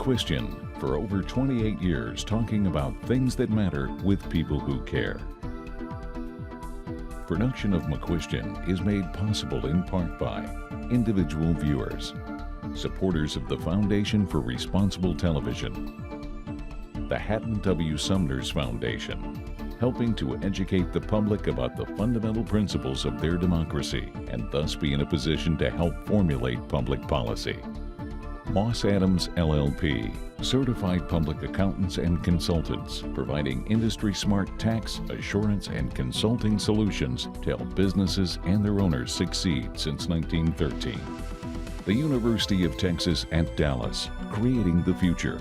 McCuistion for over 28 years talking about things that matter with people who care. Production of McCuistion is made possible in part by individual viewers, supporters of the Foundation for Responsible Television, the Hatton W. Sumner's Foundation, helping to educate the public about the fundamental principles of their democracy and thus be in a position to help formulate public policy. Moss Adams LLP, certified public accountants and consultants, providing industry-smart tax, assurance, and consulting solutions to help businesses and their owners succeed since 1913. The University of Texas at Dallas, creating the future.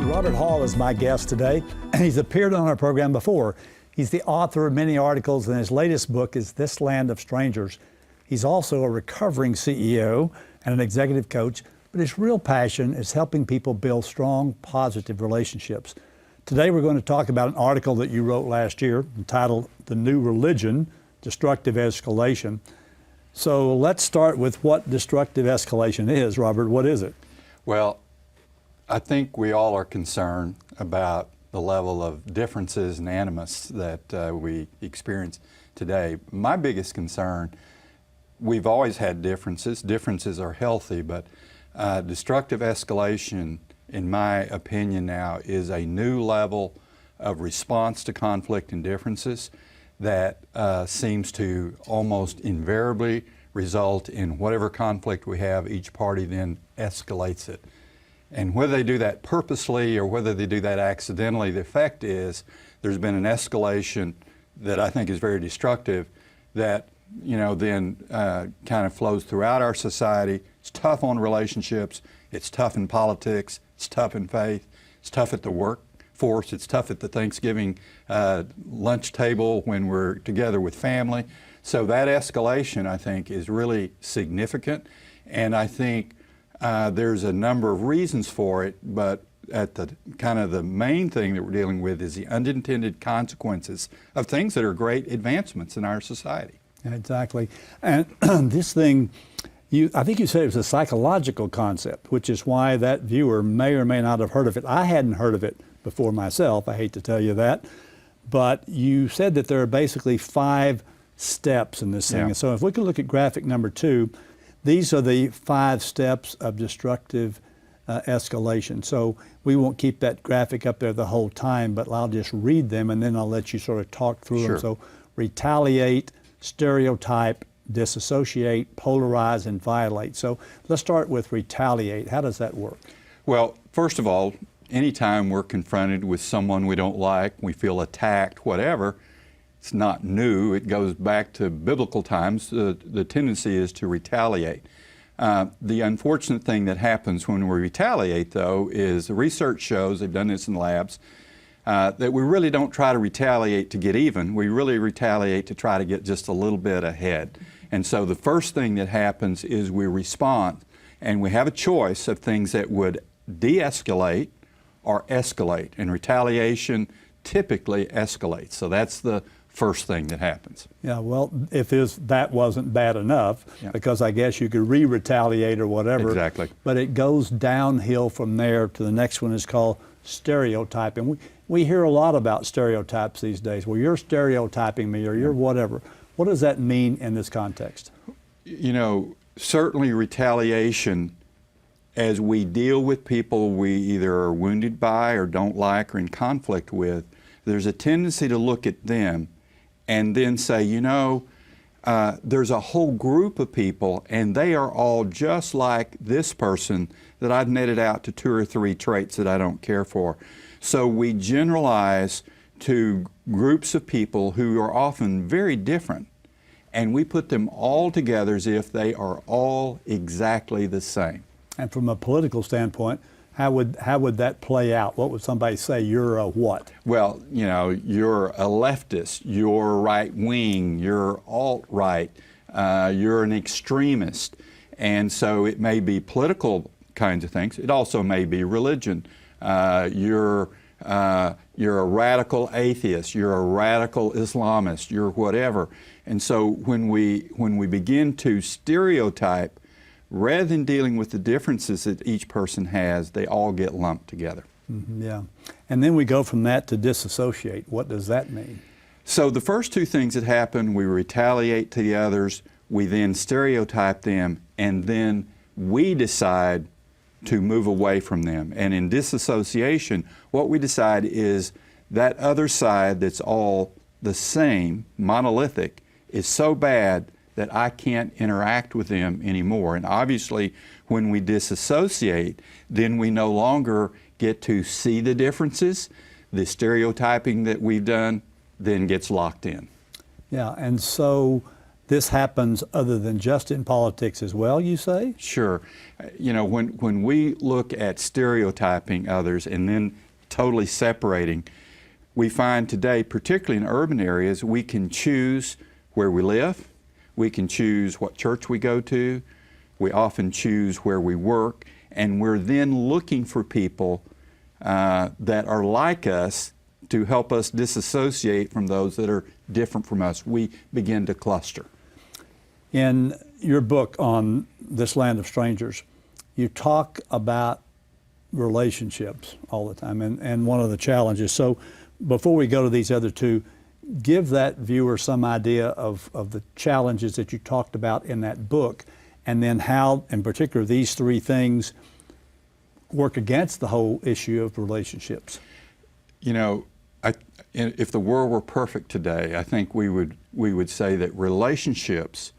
Robert Hall is my guest today, and he's appeared on our program before. He's the author of many articles, and his latest book is This Land of Strangers. He's also a recovering CEO and an executive coach, but his real passion is helping people build strong, positive relationships. Today we're going to talk about an article that you wrote last year entitled The New Religion, Destructive Escalation. So let's start with what destructive escalation is. Robert, what is it? Well, I think we all are concerned about the level of differences and animus that we experience today. My biggest concern, we've always had differences. Differences are healthy, but destructive escalation, in my opinion now, is a new level of response to conflict and differences that seems to almost invariably result in whatever conflict we have, each party then escalates it. And whether they do that purposely or whether they do that accidentally, the effect is there's been an escalation that I think is very destructive that, then kind of flows throughout our society. It's tough on relationships. It's tough in politics. It's tough in faith. It's tough at the workforce. It's tough at the Thanksgiving lunch table when we're together with family. So that escalation, I think, is really significant. And I think there's a number of reasons for it, but at the kind of the main thing that we're dealing with is the unintended consequences of things that are great advancements in our society. Exactly. And this thing, I think you said it was a psychological concept, which is why that viewer may or may not have heard of it. I hadn't heard of it before myself, I hate to tell you that, but you said that there are basically 5 steps in this thing. Yeah. And so if we could look at graphic number 2, these are the 5 steps of destructive escalation. So we won't keep that graphic up there the whole time, but I'll just read them and then I'll let you sort of talk through them. So retaliate, stereotype, disassociate, polarize, and violate. So let's start with retaliate. How does that work? Well, first of all, anytime we're confronted with someone we don't like, we feel attacked, whatever, it's not new. It goes back to biblical times. The tendency is to retaliate. The unfortunate thing that happens when we retaliate, though, is the research shows, they've done this in labs, that we really don't try to retaliate to get even. We really retaliate to try to get just a little bit ahead. And so the first thing that happens is we respond, and we have a choice of things that would de-escalate or escalate. And retaliation typically escalates. So that's the first thing that happens. Yeah, well, if that wasn't bad enough, because I guess you could re-retaliate or whatever. Exactly. But it goes downhill from there to the next one is called stereotyping. We hear a lot about stereotypes these days. Well, you're stereotyping me or you're whatever. What does that mean in this context? Certainly retaliation, as we deal with people we either are wounded by or don't like or in conflict with, there's a tendency to look at them and then say, there's a whole group of people and they are all just like this person that I've netted out to 2 or 3 traits that I don't care for. So we generalize to groups of people who are often very different, and we put them all together as if they are all exactly the same. And from a political standpoint, how would that play out? What would somebody say? You're a what? Well, you're a leftist, you're right wing, you're alt-right, you're an extremist. And so it may be political kinds of things. It also may be religion. You're you're a radical atheist, you're a radical Islamist, you're whatever. And so when we begin to stereotype, rather than dealing with the differences that each person has, they all get lumped together. Mm-hmm, yeah. And then we go from that to disassociate. What does that mean? So the first two things that happen, we retaliate to the others, we then stereotype them, and then we decide to move away from them. And in disassociation, what we decide is that other side that's all the same, monolithic, is so bad that I can't interact with them anymore. And obviously, when we disassociate, then we no longer get to see the differences. The stereotyping that we've done then gets locked in. Yeah, and so this happens other than just in politics as well, you say? Sure. You know, when we look at stereotyping others and then totally separating, we find today, particularly in urban areas, we can choose where we live, we can choose what church we go to, we often choose where we work, and we're then looking for people that are like us to help us disassociate from those that are different from us. We begin to cluster. In your book on This Land of Strangers, you talk about relationships all the time and one of the challenges. So before we go to these other two, give that viewer some idea of the challenges that you talked about in that book, and then how, in particular, these three things work against the whole issue of relationships. You know, if the world were perfect today, I think we would say that relationships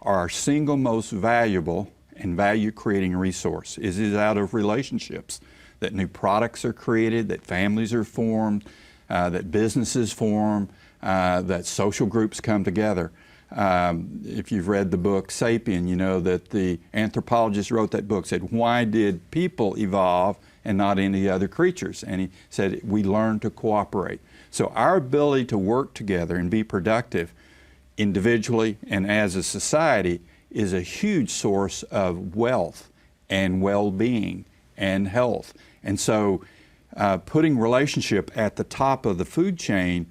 are our single most valuable and value-creating resource. It is out of relationships that new products are created, that families are formed, that businesses form, that social groups come together. If you've read the book Sapien, you know that the anthropologist wrote that book, said, why did people evolve and not any other creatures? And he said, we learned to cooperate. So our ability to work together and be productive individually and as a society is a huge source of wealth and well-being and health. And so putting relationship at the top of the food chain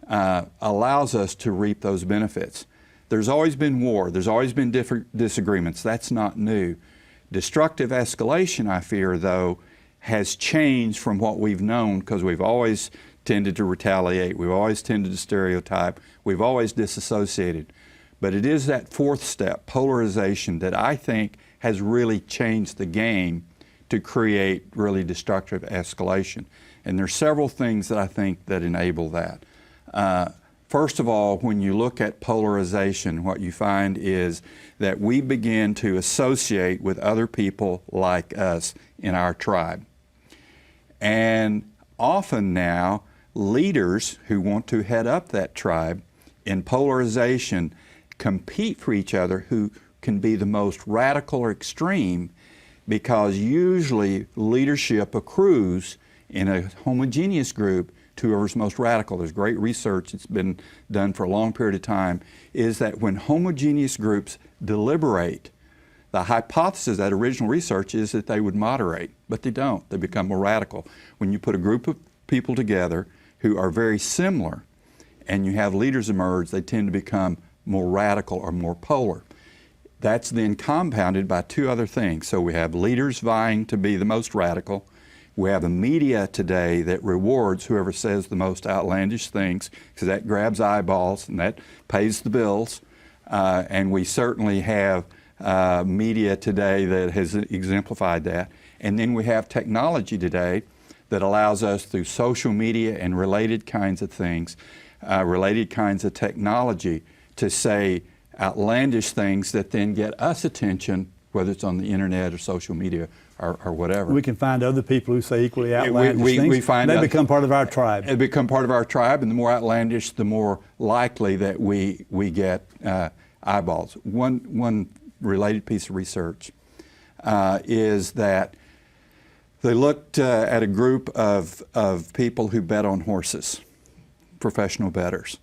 allows us to reap those benefits. There's always been war. There's always been different disagreements. That's not new. Destructive escalation, I fear, though, has changed from what we've known, because we've always tended to retaliate. We've always tended to stereotype. We've always disassociated. But it is that fourth step, polarization, that I think has really changed the game to create really destructive escalation. And there's several things that I think that enable that. First of all, when you look at polarization, what you find is that we begin to associate with other people like us in our tribe. And often now, leaders who want to head up that tribe in polarization compete for each other who can be the most radical or extreme, because usually leadership accrues in a homogeneous group to whoever's most radical. There's great research that's been done for a long period of time, is that when homogeneous groups deliberate, the hypothesis of that original research is that they would moderate, but they don't. They become more radical. When you put a group of people together who are very similar and you have leaders emerge, they tend to become more radical or more polar. That's then compounded by two other things. So we have leaders vying to be the most radical. We have a media today that rewards whoever says the most outlandish things, because that grabs eyeballs and that pays the bills. And we certainly have media today that has exemplified that. And then we have technology today that allows us, through social media and related kinds of things, related kinds of technology, to say outlandish things that then get us attention, whether it's on the internet or social media or whatever. We can find other people who say equally outlandish things. We find they become part of our tribe. They become part of our tribe, and the more outlandish, the more likely that we get eyeballs. One related piece of research is that they looked at a group of people who bet on horses, professional bettors.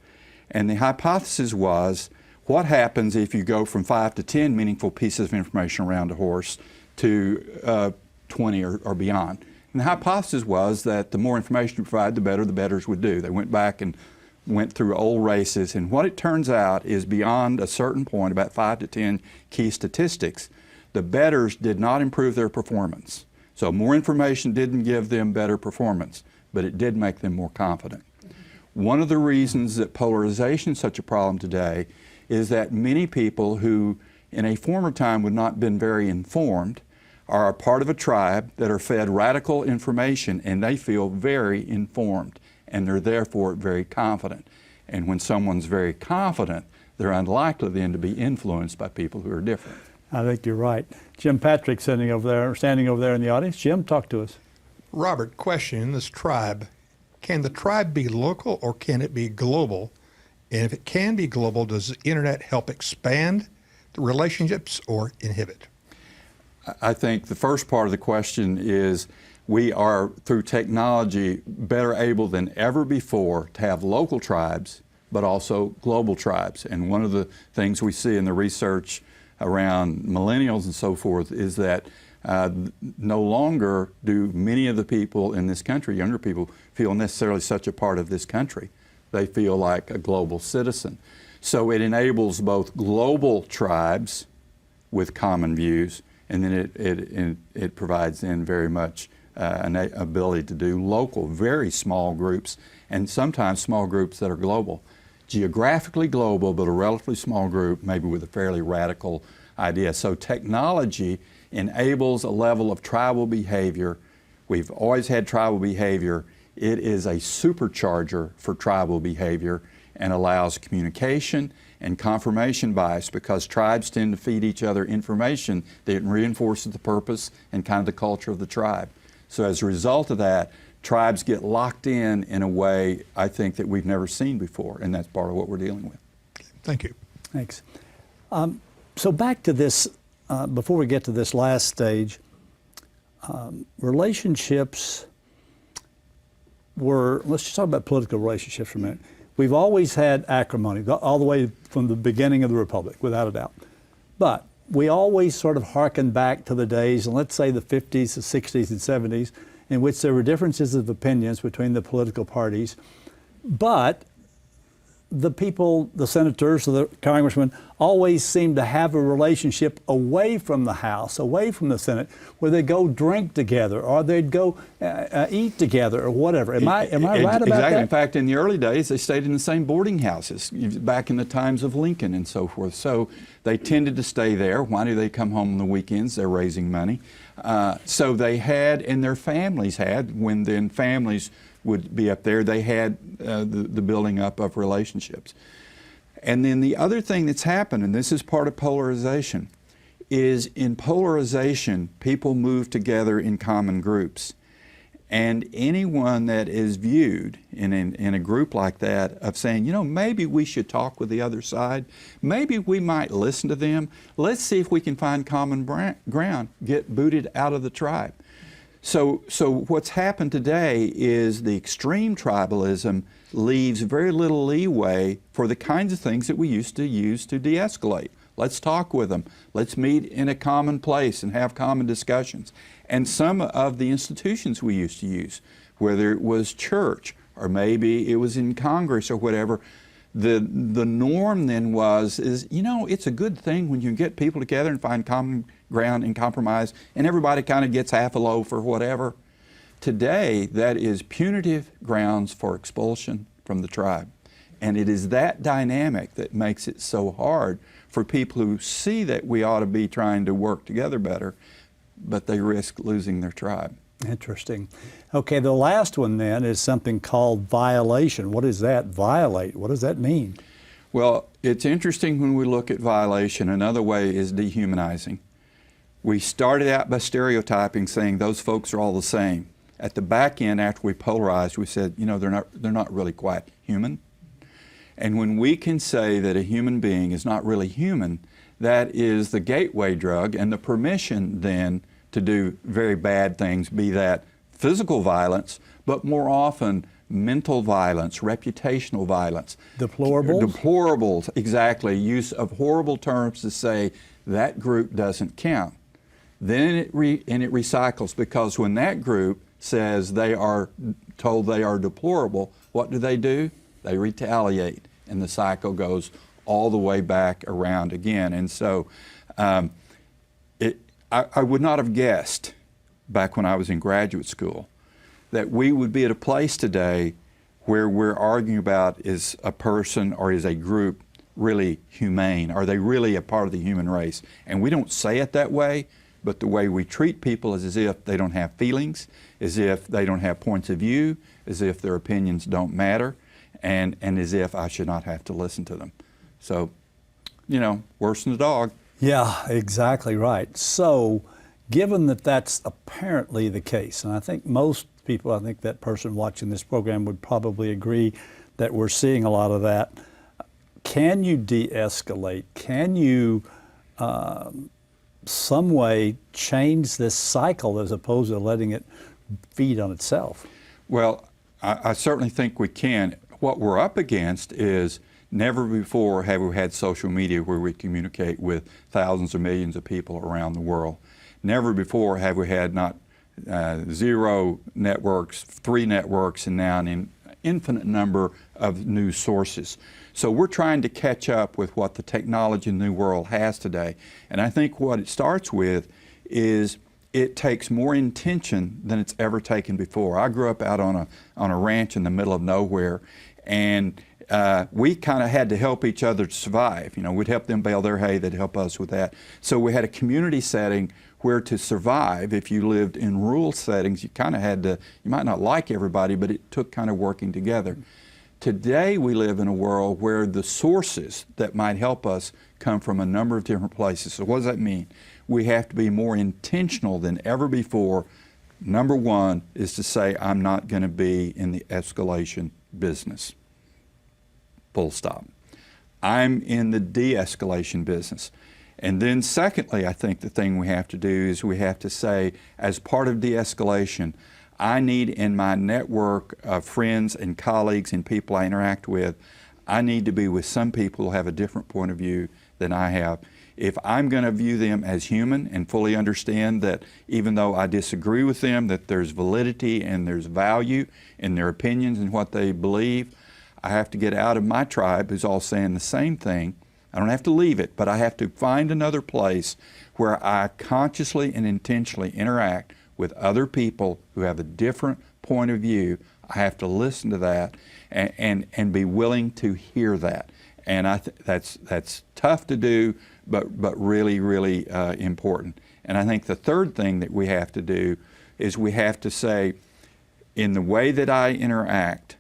And the hypothesis was, what happens if you go from 5 to 10 meaningful pieces of information around a horse to 20 or beyond? And the hypothesis was that the more information you provide, the better the betters would do. They went back and went through old races, and what it turns out is beyond a certain point, about 5 to 10 key statistics, the betters did not improve their performance. So more information didn't give them better performance, but it did make them more confident. One of the reasons that polarization is such a problem today is that many people who in a former time would not have been very informed are a part of a tribe that are fed radical information, and they feel very informed, and they're therefore very confident. And when someone's very confident, they're unlikely then to be influenced by people who are different. I think you're right. Jim Patrick standing over there in the audience. Jim, talk to us. Robert, question, this tribe, can the tribe be local or can it be global? And if it can be global, does the internet help expand the relationships or inhibit? I think the first part of the question is we are, through technology, better able than ever before to have local tribes, but also global tribes. And one of the things we see in the research around millennials and so forth is that no longer do many of the people in this country, younger people, feel necessarily such a part of this country. They feel like a global citizen. So it enables both global tribes with common views, and then it provides then very much an ability to do local, very small groups, and sometimes small groups that are global. Geographically global, but a relatively small group, maybe with a fairly radical idea. So technology enables a level of tribal behavior. We've always had tribal behavior. It is a supercharger for tribal behavior and allows communication and confirmation bias, because tribes tend to feed each other information that reinforces the purpose and kind of the culture of the tribe. So as a result of that, tribes get locked in a way I think that we've never seen before, and that's part of what we're dealing with. Thank you. Thanks. So back to this, before we get to this last stage, relationships were, let's just talk about political relationships for a minute. We've always had acrimony, all the way from the beginning of the Republic, without a doubt. But we always sort of hearken back to the days, and let's say the 50s, the 60s, and 70s, in which there were differences of opinions between the political parties, but the people, the senators, or the congressmen, always seemed to have a relationship away from the House, away from the Senate, where they'd go drink together, or they'd go eat together, or whatever. Am I right about exactly. that? In fact, in the early days, they stayed in the same boarding houses, back in the times of Lincoln and so forth. So they tended to stay there. Why do they come home on the weekends? They're raising money. So they had, and their families had, when then families would be up there, they had the building up of relationships. And then the other thing that's happened, and this is part of polarization, is in polarization, people move together in common groups. And anyone that is viewed in a group like that of saying, you know, maybe we should talk with the other side, maybe we might listen to them, let's see if we can find common ground, get booted out of the tribe. So what's happened today is the extreme tribalism leaves very little leeway for the kinds of things that we used to use to de-escalate. Let's talk with them. Let's meet in a common place and have common discussions. And some of the institutions we used to use, whether it was church or maybe it was in Congress or whatever, the norm then is, you know, it's a good thing when you get people together and find common ground and compromise, and everybody kind of gets half a loaf or whatever. Today, that is punitive grounds for expulsion from the tribe. And it is that dynamic that makes it so hard for people who see that we ought to be trying to work together better, but they risk losing their tribe. Interesting. Okay, the last one then is something called violation. What is that, violate? What does that mean? Well, it's interesting when we look at violation. Another way is dehumanizing. We started out by stereotyping, saying those folks are all the same. At the back end, after we polarized, we said, you know, they're not really quite human. And when we can say that a human being is not really human, that is the gateway drug and the permission then to do very bad things, be that physical violence, but more often mental violence, reputational violence. Deplorables? Deplorables, exactly. Use of horrible terms to say that group doesn't count. Then it recycles, because when that group says they are told they are deplorable, what do? They retaliate, and the cycle goes all the way back around again. And so I would not have guessed back when I was in graduate school that we would be at a place today where we're arguing about, is a person or is a group really humane? Are they really a part of the human race? And we don't say it that way, but the way we treat people is as if they don't have feelings, as if they don't have points of view, as if their opinions don't matter, and as if I should not have to listen to them. So, worse than a dog. Yeah, exactly right. So, given that that's apparently the case, and I think most people, I think that person watching this program would probably agree that we're seeing a lot of that, can you de-escalate? Can you some way change this cycle as opposed to letting it feed on itself? Well, I certainly think we can. What we're up against is never before have we had social media where we communicate with thousands or millions of people around the world. Never before have we had not 0 networks, 3 networks, and now an infinite number of news sources. So we're trying to catch up with what the technology in the new world has today. And I think what it starts with is it takes more intention than it's ever taken before. I grew up out on a ranch in the middle of nowhere, and we kind of had to help each other to survive. We'd help them bale their hay, they'd help us with that. So we had a community setting where to survive, if you lived in rural settings, you kind of had to, you might not like everybody, but it took kind of working together. Today we live in a world where the sources that might help us come from a number of different places. So what does that mean? We have to be more intentional than ever before. Number one is to say, I'm not going to be in the escalation business. Full stop. I'm in the de-escalation business. And then secondly, I think the thing we have to do is we have to say, as part of de-escalation, I need in my network of friends and colleagues and people I interact with, I need to be with some people who have a different point of view than I have. If I'm going to view them as human and fully understand that even though I disagree with them, that there's validity and there's value in their opinions and what they believe, I have to get out of my tribe who's all saying the same thing. I don't have to leave it, but I have to find another place where I consciously and intentionally interact with other people who have a different point of view. I have to listen to that and be willing to hear that. And that's tough to do, but really, really important. And I think the third thing that we have to do is we have to say, in the way that I interact,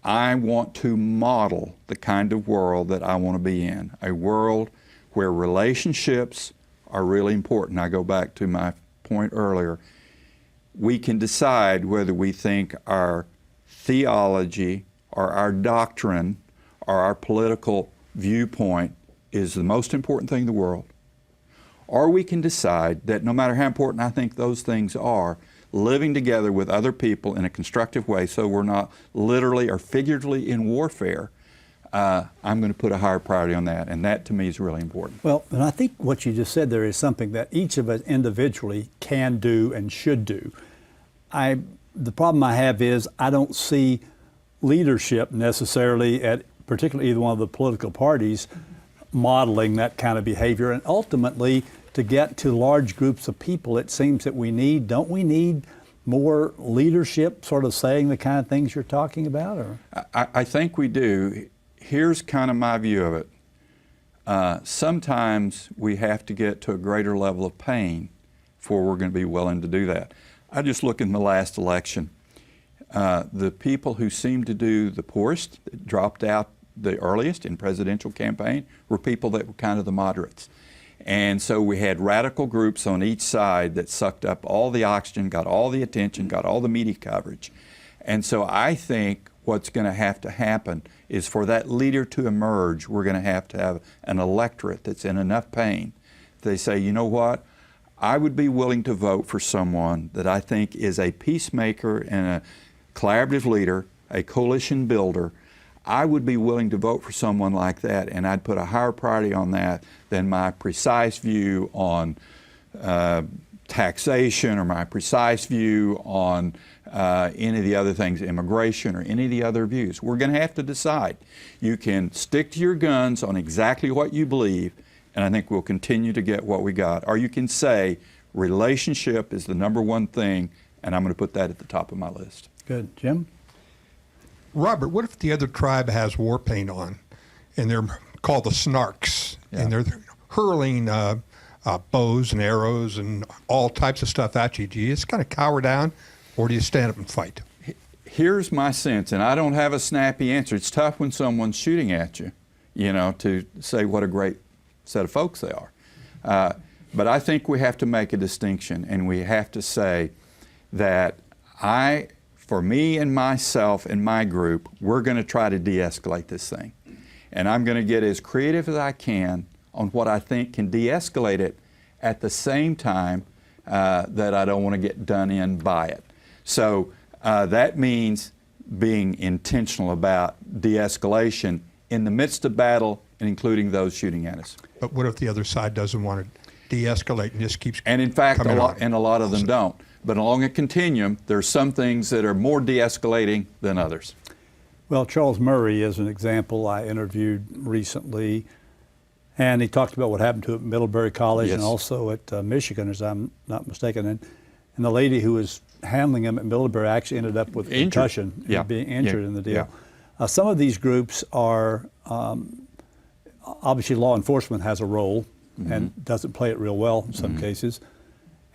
I want to model the kind of world that I want to be in, a world where relationships are really important. I go back to my point earlier. We can decide whether we think our theology or our doctrine or our political viewpoint is the most important thing in the world. Or we can decide that no matter how important I think those things are, living together with other people in a constructive way so we're not literally or figuratively in warfare, I'm going to put a higher priority on that, and that to me is really important. Well, and I think what you just said there is something that each of us individually can do and should do. The problem I have is I don't see leadership necessarily at particularly either one of the political parties modeling that kind of behavior, and ultimately to get to large groups of people, it seems that don't we need more leadership sort of saying the kind of things you're talking about? Or? I think we do. Here's kind of my view of it. Sometimes we have to get to a greater level of pain before we're going to be willing to do that. I just look in the last election. The people who seemed to do the poorest, dropped out the earliest in presidential campaign, were people that were kind of the moderates. And so we had radical groups on each side that sucked up all the oxygen, got all the attention, got all the media coverage. And so I think what's going to happen is for that leader to emerge, we're going to have an electorate that's in enough pain. They say, you know what? I would be willing to vote for someone that I think is a peacemaker and a collaborative leader, a coalition builder. I would be willing to vote for someone like that, and I'd put a higher priority on that than my precise view on taxation or my precise view on any of the other things, immigration or any of the other views. We're going to have to decide. You can stick to your guns on exactly what you believe, and I think we'll continue to get what we got. Or you can say relationship is the number one thing, and I'm going to put that at the top of my list. Good. Jim? Robert, what if the other tribe has war paint on, and they're called the Snarks, and they're hurling bows and arrows and all types of stuff at you? Do you just kind of cower down, or do you stand up and fight? Here's my sense, and I don't have a snappy answer. It's tough when someone's shooting at you, to say what a great set of folks they are. But I think we have to make a distinction, and we have to say that for me and myself and my group, we're going to try to de-escalate this thing. And I'm going to get as creative as I can on what I think can de-escalate it at the same time that I don't want to get done in by it. So that means being intentional about de-escalation in the midst of battle and including those shooting at us. But what if the other side doesn't want to de-escalate and just keeps And in fact, coming a on? lot of them don't. But along a continuum, there's some things that are more de-escalating than others. Well, Charles Murray is an example I interviewed recently, and he talked about what happened to him at Middlebury College and also at Michigan, as I'm not mistaken. And the lady who was handling him at Middlebury actually ended up with concussion and being injured in the deal. Some of these groups are, obviously law enforcement has a role and doesn't play it real well in some cases.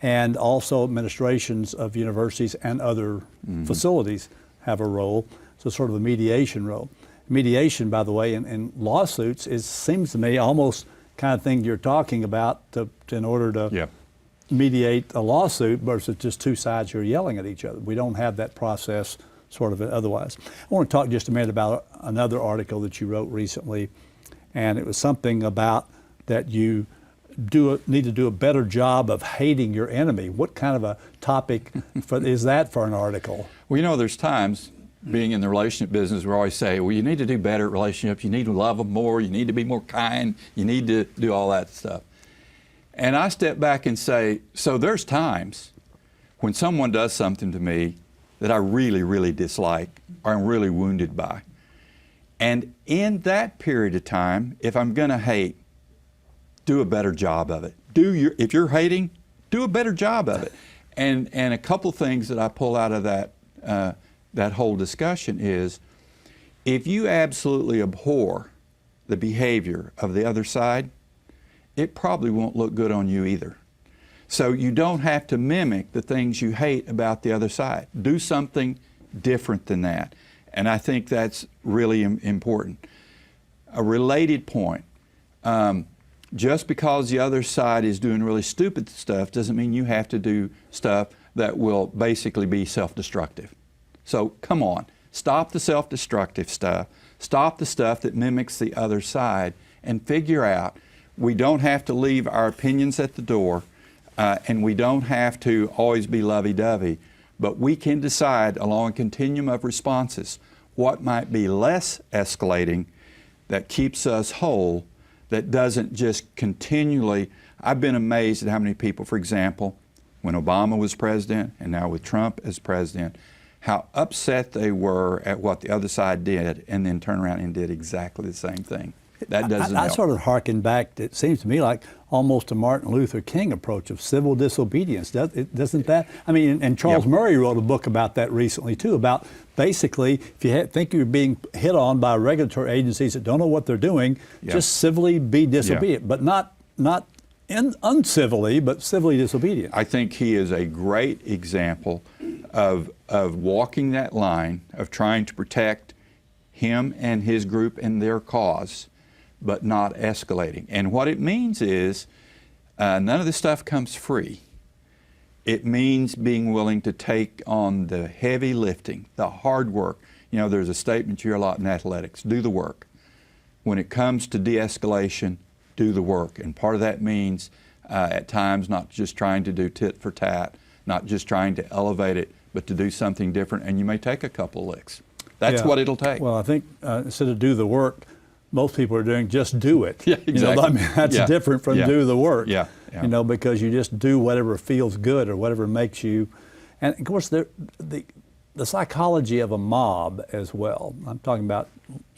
And also administrations of universities and other facilities have a role, so sort of a mediation role. Mediation, by the way, in lawsuits seems to me almost kind of thing you're talking about in order to mediate a lawsuit versus just two sides who are yelling at each other. We don't have that process sort of otherwise. I want to talk just a minute about another article that you wrote recently, and it was something about that you need to do a better job of hating your enemy. What kind of a topic is that for an article? Well, there's times, being in the relationship business, we always say, well, you need to do better at relationships, you need to love them more, you need to be more kind, you need to do all that stuff. And I step back and say, so there's times when someone does something to me that I really, really dislike or I'm really wounded by. And in that period of time, if I'm going to hate, do a better job of it. If you're hating, do a better job of it. And a couple things that I pull out of that whole discussion is, if you absolutely abhor the behavior of the other side, it probably won't look good on you either. So you don't have to mimic the things you hate about the other side. Do something different than that. And I think that's really important. A related point, just because the other side is doing really stupid stuff doesn't mean you have to do stuff that will basically be self-destructive. So come on, stop the self-destructive stuff, stop the stuff that mimics the other side, and figure out we don't have to leave our opinions at the door, and we don't have to always be lovey-dovey, but we can decide along a continuum of responses what might be less escalating that keeps us whole, that doesn't just continually. I've been amazed at how many people, for example, when Obama was president and now with Trump as president, how upset they were at what the other side did and then turn around and did exactly the same thing. That doesn't help. I sort of hearken back, it seems to me like almost a Martin Luther King approach of civil disobedience, doesn't that? I mean, and Charles Murray wrote a book about that recently too, about basically if you think you're being hit on by regulatory agencies that don't know what they're doing, just civilly be disobedient, but not uncivilly, but civilly disobedient. I think he is a great example of walking that line of trying to protect him and his group and their cause, but not escalating. And what it means is none of this stuff comes free. It means being willing to take on the heavy lifting, the hard work. There's a statement you hear a lot in athletics, do the work. When it comes to de-escalation, do the work. And part of that means at times not just trying to do tit for tat, not just trying to elevate it, but to do something different, and you may take a couple licks. That's what it'll take. Well, I think instead of do the work, most people are doing just do it. Yeah, exactly. I mean, that's different from do the work. Yeah, you know, because you just do whatever feels good or whatever makes you. And of course, the psychology of a mob as well, I'm talking about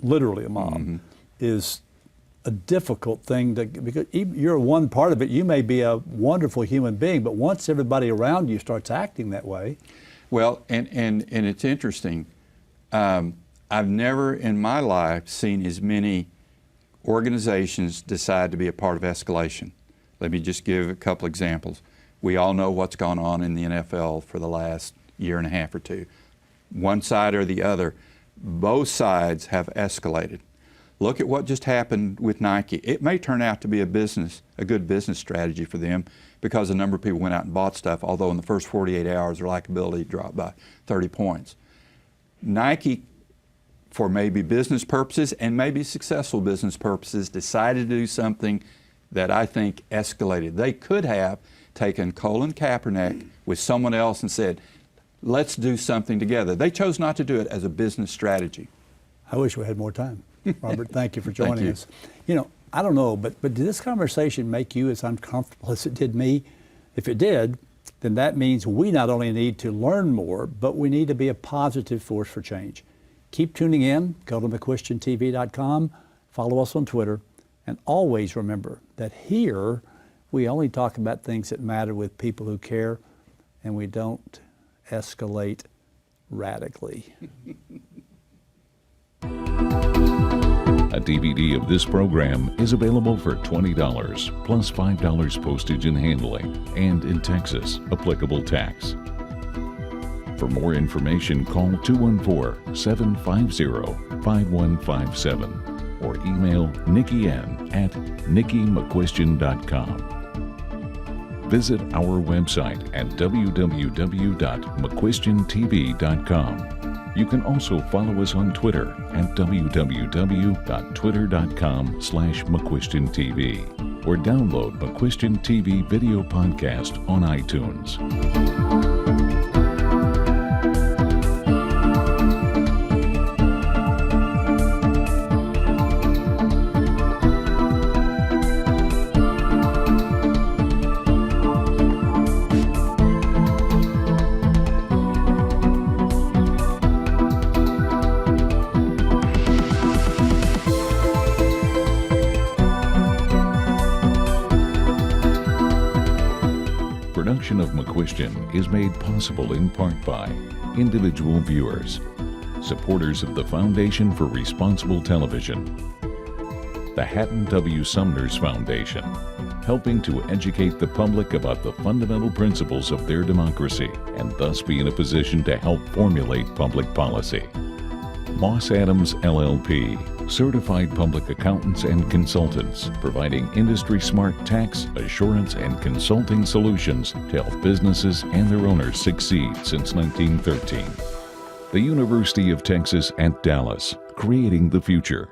literally a mob, is a difficult thing to, because you're one part of it. You may be a wonderful human being, but once everybody around you starts acting that way. Well, and it's interesting. I've never in my life seen as many organizations decide to be a part of Escalation. Let me just give a couple examples. We all know what's gone on in the NFL for the last year and a half or two. One side or the other, both sides have escalated. Look at what just happened with Nike. It may turn out to be a good business strategy for them because a number of people went out and bought stuff, although in the first 48 hours their likability dropped by 30 points. Nike, for maybe business purposes and maybe successful business purposes, decided to do something that I think escalated. They could have taken Colin Kaepernick with someone else and said, let's do something together. They chose not to do it as a business strategy. I wish we had more time. Robert, thank you for joining us. You know, I don't know, but did this conversation make you as uncomfortable as it did me? If it did, then that means we not only need to learn more, but we need to be a positive force for change. Keep tuning in. Go to McCuistionTV.com. Follow us on Twitter. And always remember that here we only talk about things that matter with people who care, and we don't escalate radically. A DVD of this program is available for $20 plus $5 postage and handling, and in Texas, applicable tax. For more information, call 214-750-5157 or email nickyn@nickymccuistion.com. Visit our website at www.mccuistiontv.com. You can also follow us on Twitter at www.twitter.com/McCuistionTV or download McCuistion TV video podcast on iTunes. Production of McCuistion is made possible in part by individual viewers, supporters of the Foundation for Responsible Television, the Hatton W. Sumner's Foundation, helping to educate the public about the fundamental principles of their democracy and thus be in a position to help formulate public policy. Moss Adams LLP, certified public accountants and consultants, providing industry-smart tax, assurance, and consulting solutions to help businesses and their owners succeed since 1913. The University of Texas at Dallas, creating the future.